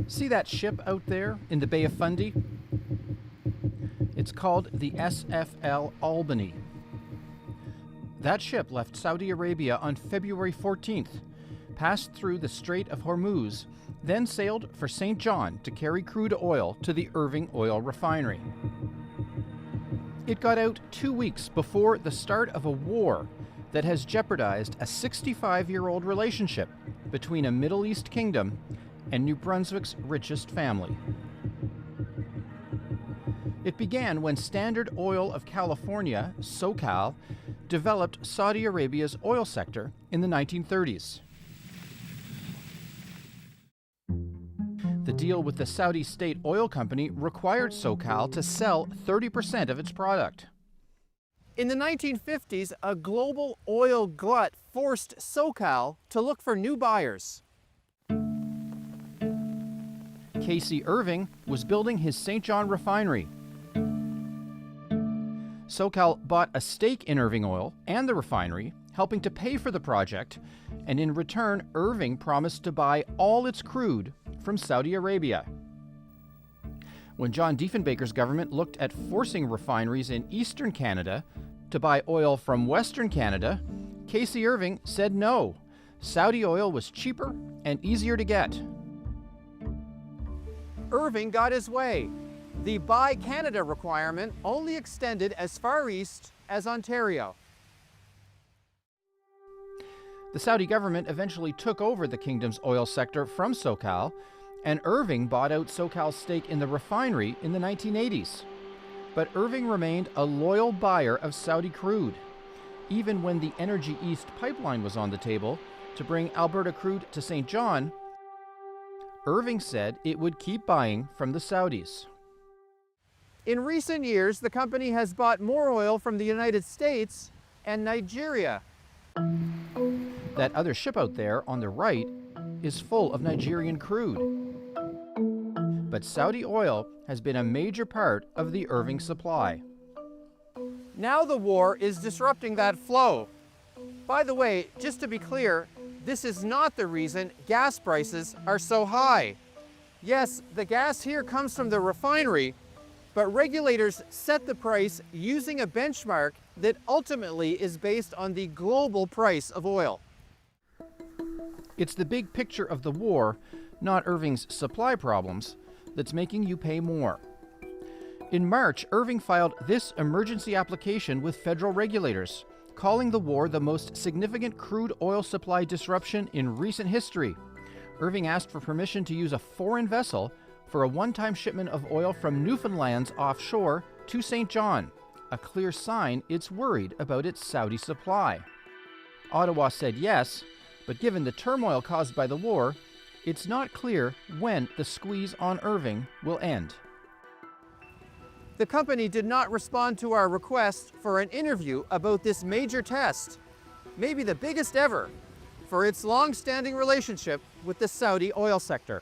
See that ship out there in the Bay of Fundy? It's called the SFL Albany. That ship left Saudi Arabia on February 14th, passed through the Strait of Hormuz, then sailed for St. John to carry crude oil to the Irving Oil Refinery. It got out 2 weeks before the start of a war that has jeopardized a 65-year-old relationship between a Middle East kingdom and New Brunswick's richest family. It began when Standard Oil of California, SoCal, developed Saudi Arabia's oil sector in the 1930s. The deal with the Saudi State Oil Company required SoCal to sell 30% of its product. In the 1950s, a global oil glut forced SoCal to look for new buyers. K.C. Irving was building his St. John refinery. SoCal bought a stake in Irving Oil and the refinery, helping to pay for the project, and in return, Irving promised to buy all its crude from Saudi Arabia. When John Diefenbaker's government looked at forcing refineries in eastern Canada to buy oil from Western Canada, K.C. Irving said no. Saudi oil was cheaper and easier to get. Irving got his way. The Buy Canada requirement only extended as far east as Ontario. The Saudi government eventually took over the kingdom's oil sector from SoCal, and Irving bought out SoCal's stake in the refinery in the 1980s. But Irving remained a loyal buyer of Saudi crude, even when the Energy East pipeline was on the table to bring Alberta crude to St. John. Irving said it would keep buying from the Saudis. In recent years, the company has bought more oil from the United States and Nigeria. That other ship out there on the right is full of Nigerian crude. But Saudi oil has been a major part of the Irving supply. Now the war is disrupting that flow. By the way, just to be clear, this is not the reason gas prices are so high. Yes, the gas here comes from the refinery, but regulators set the price using a benchmark that ultimately is based on the global price of oil. It's the big picture of the war, not Irving's supply problems, that's making you pay more. In March, Irving filed this emergency application with federal regulators, calling the war the most significant crude oil supply disruption in recent history. Irving asked for permission to use a foreign vessel for a one-time shipment of oil from Newfoundland's offshore to St. John, a clear sign it's worried about its Saudi supply. Ottawa said yes, but given the turmoil caused by the war, it's not clear when the squeeze on Irving will end. The company did not respond to our request for an interview about this major test, maybe the biggest ever, for its long-standing relationship with the Saudi oil sector.